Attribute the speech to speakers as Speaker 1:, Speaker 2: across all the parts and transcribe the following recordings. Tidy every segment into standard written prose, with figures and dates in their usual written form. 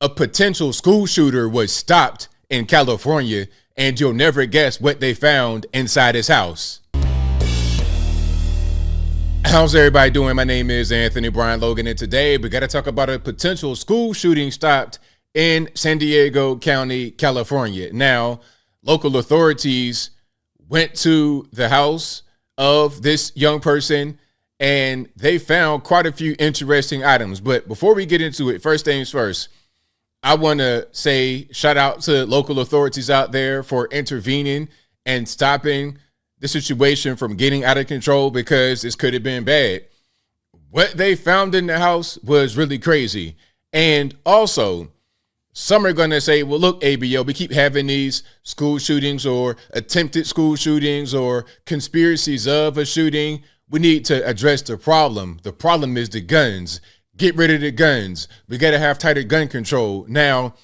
Speaker 1: A potential school shooter was stopped in California, and you'll never guess what they found inside his house. How's everybody doing? My name is Anthony Brian Logan, and today we got to talk about a potential school shooting stopped in San Diego County, California. Now, local authorities went to the house of this young person, and they found quite a few interesting items. But before we get into it, first things first, I want to say shout out to local authorities out there for intervening and stopping the situation from getting out of control, because this could have been bad. What they found in the house was really crazy. And also, some are going to say, well, look, ABO, we keep having these school shootings or attempted school shootings or conspiracies of a shooting. We need to address the problem. The problem is the guns. Get rid of the guns. We got to have tighter gun control. Now,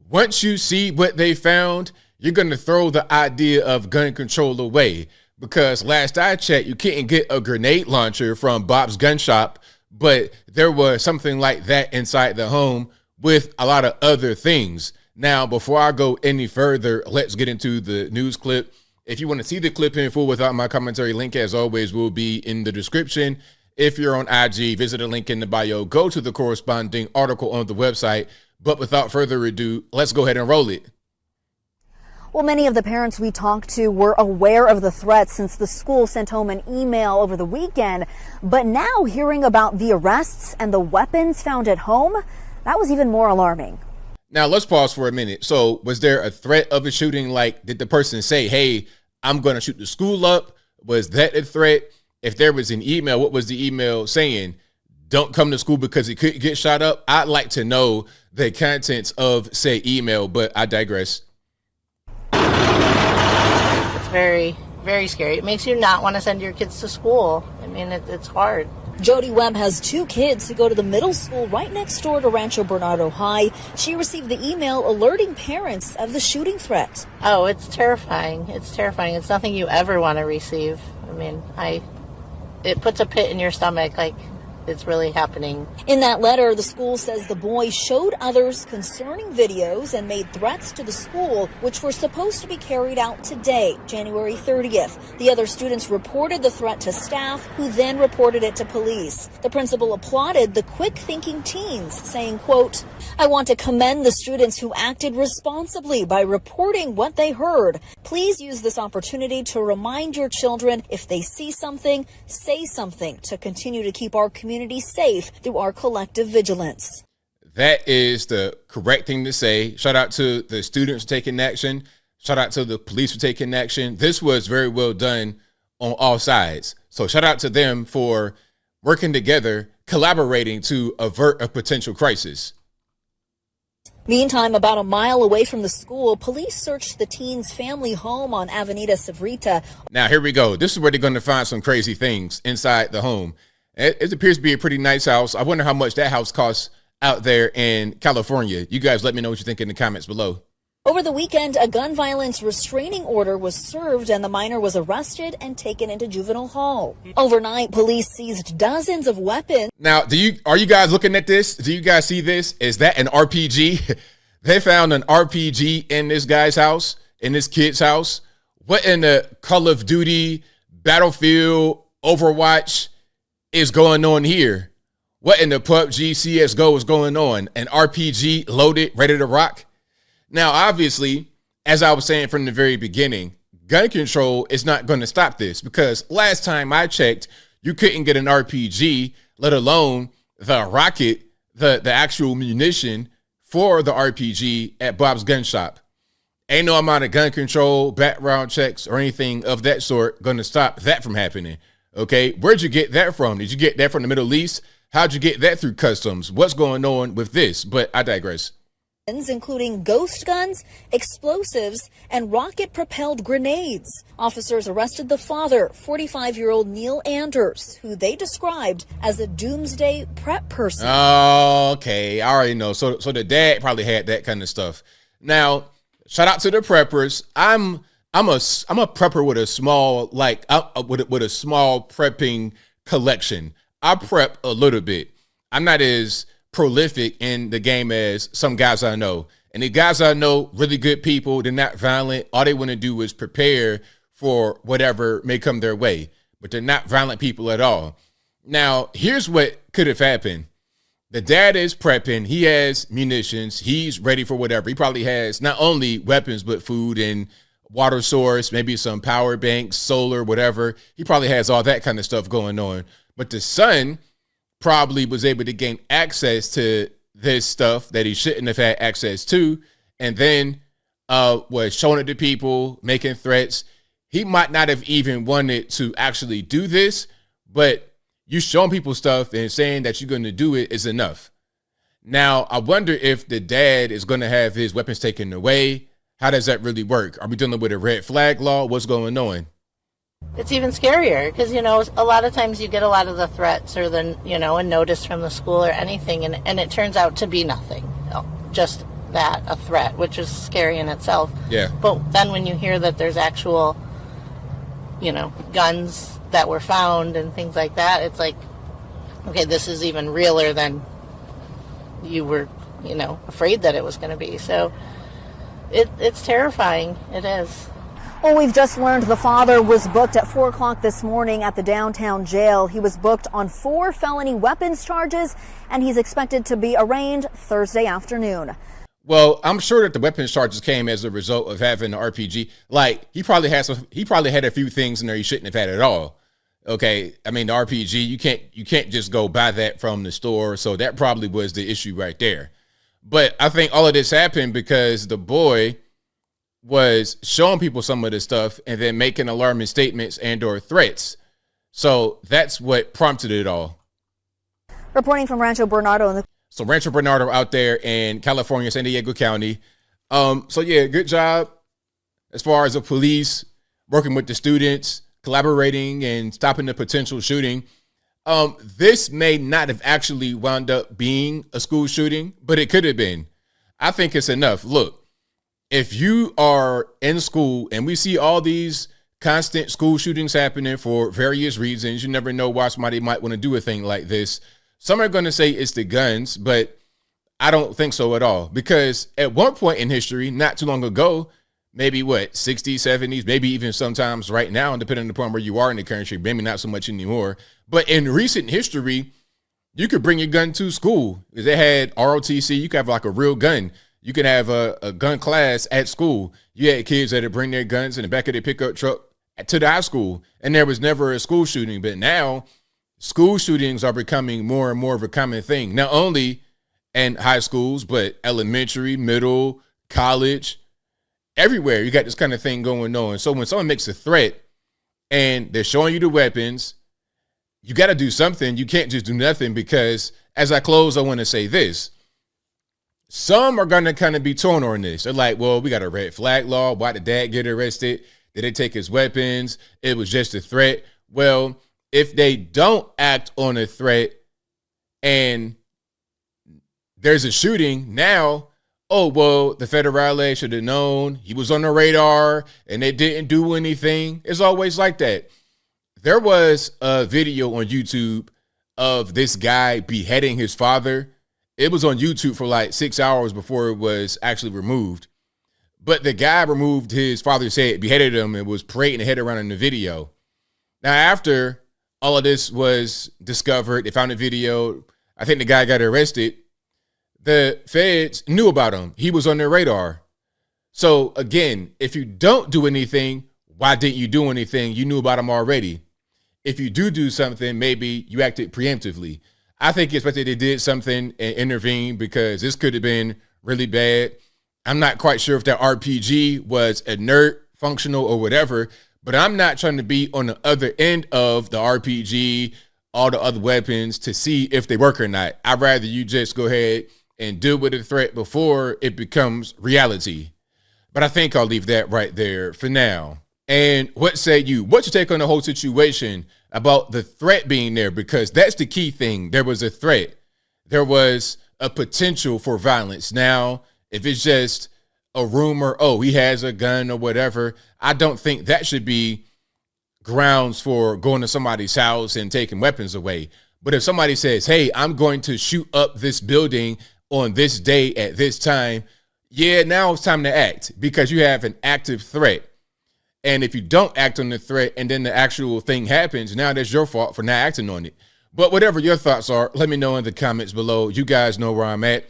Speaker 1: once you see what they found, you're going to throw the idea of gun control away, because last I checked, you couldn't get a grenade launcher from Bob's Gun Shop, but there was something like that inside the home with a lot of other things. Now, before I go any further, let's get into the news clip. If you want to see the clip in full without my commentary, link as always will be in the description. If you're on IG, visit a link in the bio, go to the corresponding article on the website. But without further ado, let's go ahead and roll it.
Speaker 2: Well, many of the parents we talked to were aware of the threat since the school sent home an email over the weekend. But now hearing about the arrests and the weapons found at home, that was even more alarming.
Speaker 1: Now, let's pause for a minute. So was there a threat of a shooting? Like, did the person say, hey, I'm going to shoot the school up? Was that a threat? If there was an email, what was the email saying? Don't come to school because it could get shot up. I'd like to know the contents of said email, but I digress.
Speaker 3: It's very, very scary. It makes you not want to send your kids to school. I mean, it's hard.
Speaker 4: Jody Webb has two kids who go to the middle school right next door to Rancho Bernardo High. She received the email alerting parents of the shooting threat.
Speaker 3: Oh, it's terrifying. It's terrifying. It's nothing you ever want to receive. I mean, it puts a pit in your stomach, like it's really happening.
Speaker 4: In that letter, the school says the boy showed others concerning videos and made threats to the school, which were supposed to be carried out today, January 30th. The other students reported the threat to staff, who then reported it to police. The principal applauded the quick-thinking teens, saying, quote, I want to commend the students who acted responsibly by reporting what they heard. Please use this opportunity to remind your children if they see something, say something to continue to keep our community safe through our collective vigilance.
Speaker 1: That is the correct thing to say. Shout out to the students taking action. Shout out to the police for taking action. This was very well done on all sides. So shout out to them for working together, collaborating to avert a potential crisis.
Speaker 4: Meantime, about a mile away from the school, police searched the teen's family home on Avenida Savrita.
Speaker 1: Now, here we go. This is where they're going to find some crazy things inside the home. It appears to be a pretty nice house. I wonder how much that house costs out there in California. You guys let me know what you think in the comments below.
Speaker 4: Over the weekend, a gun violence restraining order was served and the minor was arrested and taken into juvenile hall. Overnight, police seized dozens of weapons.
Speaker 1: Now, are you guys looking at this? Do you guys see this? Is that an RPG? They found an RPG in this guy's house, in this kid's house. What in the Call of Duty, Battlefield, Overwatch is going on here? What in the PUBG, CSGO is going on? An RPG loaded, ready to rock? Now, obviously, as I was saying from the very beginning, gun control is not going to stop this, because last time I checked, you couldn't get an RPG, let alone the rocket, the actual munition for the RPG at Bob's Gun Shop. Ain't no amount of gun control, background checks, or anything of that sort going to stop that from happening. Okay, where'd you get that from? Did you get that from the Middle East? How'd you get that through customs? What's going on with this? But I digress.
Speaker 4: Including ghost guns, explosives, and rocket-propelled grenades. Officers arrested the father, 45-year-old Neil Anders, who they described as a doomsday prep person.
Speaker 1: Oh, okay, I already know. So the dad probably had that kind of stuff. Now, shout out to the preppers. I'm a prepper with a small with a small prepping collection. I prep a little bit. I'm not as prolific in the game as some guys I know. And the guys I know, really good people, they're not violent. All they want to do is prepare for whatever may come their way. But they're not violent people at all. Now, here's what could have happened. The dad is prepping. He has munitions. He's ready for whatever. He probably has not only weapons, but food and water source, maybe some power banks, solar, whatever. He probably has all that kind of stuff going on. But the son probably was able to gain access to this stuff that he shouldn't have had access to, and then was showing it to people, making threats. He might not have even wanted to actually do this, but you showing people stuff and saying that you're going to do it is enough. Now, I wonder if the dad is going to have his weapons taken away. How does that really work? Are we dealing with a red flag law? What's going on?
Speaker 3: It's even scarier because, a lot of times you get a lot of the threats or the, a notice from the school or anything, and it turns out to be nothing, just that, a threat, which is scary in itself.
Speaker 1: Yeah.
Speaker 3: But then when you hear that there's actual, guns that were found and things like that, it's like, okay, this is even realer than you were, afraid that it was going to be. So it's terrifying. It is.
Speaker 2: Well, we've just learned the father was booked at 4 o'clock this morning at the downtown jail. He was booked on 4 felony weapons charges, and he's expected to be arraigned Thursday afternoon.
Speaker 1: Well, I'm sure that the weapons charges came as a result of having the RPG. Like, he probably had a few things in there he shouldn't have had at all. Okay, I mean, the RPG, you can't just go buy that from the store, so that probably was the issue right there. But I think all of this happened because the boy was showing people some of this stuff and then making alarming statements and or threats. So that's what prompted it all.
Speaker 2: Reporting from Rancho Bernardo.
Speaker 1: So Rancho Bernardo out there in California, San Diego County. So yeah, good job as far as the police working with the students, collaborating and stopping the potential shooting. This may not have actually wound up being a school shooting, but it could have been. I think it's enough. Look, if you are in school and we see all these constant school shootings happening for various reasons, you never know why somebody might want to do a thing like this. Some are going to say it's the guns, but I don't think so at all. Because at one point in history, not too long ago, maybe 60s, 70s, maybe even sometimes right now, depending upon where you are in the country, maybe not so much anymore. But in recent history, you could bring your gun to school. They had ROTC, you could have like a real gun. You can have a gun class at school. You had kids that would bring their guns in the back of their pickup truck to the high school, and there was never a school shooting. But now school shootings are becoming more and more of a common thing, not only in high schools, but elementary, middle, college, everywhere. You got this kind of thing going on. So when someone makes a threat and they're showing you the weapons, you got to do something. You can't just do nothing because, as I close, I want to say this. Some are going to kind of be torn on this. They're like, well, we got a red flag law. Why did dad get arrested? Did they take his weapons? It was just a threat. Well, if they don't act on a threat and there's a shooting now, oh, well, the federale should have known. He was on the radar and they didn't do anything. It's always like that. There was a video on YouTube of this guy beheading his father. It was on YouTube for like 6 hours before it was actually removed. But the guy removed his father's head, beheaded him, and was parading the head around in the video. Now, after all of this was discovered, they found the video. I think the guy got arrested. The feds knew about him. He was on their radar. So, again, if you don't do anything, why didn't you do anything? You knew about him already. If you do something, maybe you acted preemptively. I think it's better they did something and intervened because this could have been really bad. I'm not quite sure if that RPG was inert, functional, or whatever, but I'm not trying to be on the other end of the RPG, all the other weapons to see if they work or not. I'd rather you just go ahead and deal with the threat before it becomes reality. But I think I'll leave that right there for now. And what say you? What's your take on the whole situation about the threat being there? Because that's the key thing. There was a threat. There was a potential for violence. Now, if it's just a rumor, oh, he has a gun or whatever, I don't think that should be grounds for going to somebody's house and taking weapons away. But if somebody says, hey, I'm going to shoot up this building on this day at this time, yeah, now it's time to act because you have an active threat. And if you don't act on the threat and then the actual thing happens, now that's your fault for not acting on it. But whatever your thoughts are, let me know in the comments below. You guys know where I'm at.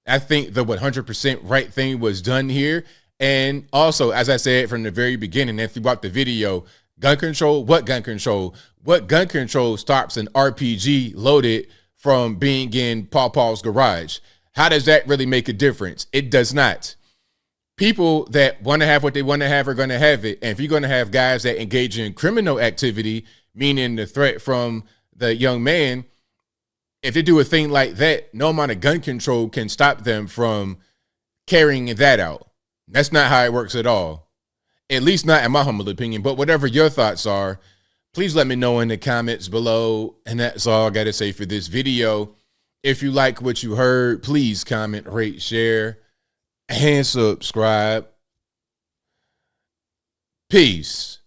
Speaker 1: I think the 100% right thing was done here. And also, as I said from the very beginning, if you watch the video, gun control, what gun control? What gun control stops an RPG loaded from being in Pawpaw's garage? How does that really make a difference? It does not. People that want to have what they want to have are going to have it. And if you're going to have guys that engage in criminal activity, meaning the threat from the young man, if they do a thing like that, no amount of gun control can stop them from carrying that out. That's not how it works at all. At least not in my humble opinion. But whatever your thoughts are, please let me know in the comments below. And that's all I got to say for this video. If you like what you heard, please comment, rate, share, and subscribe. Peace.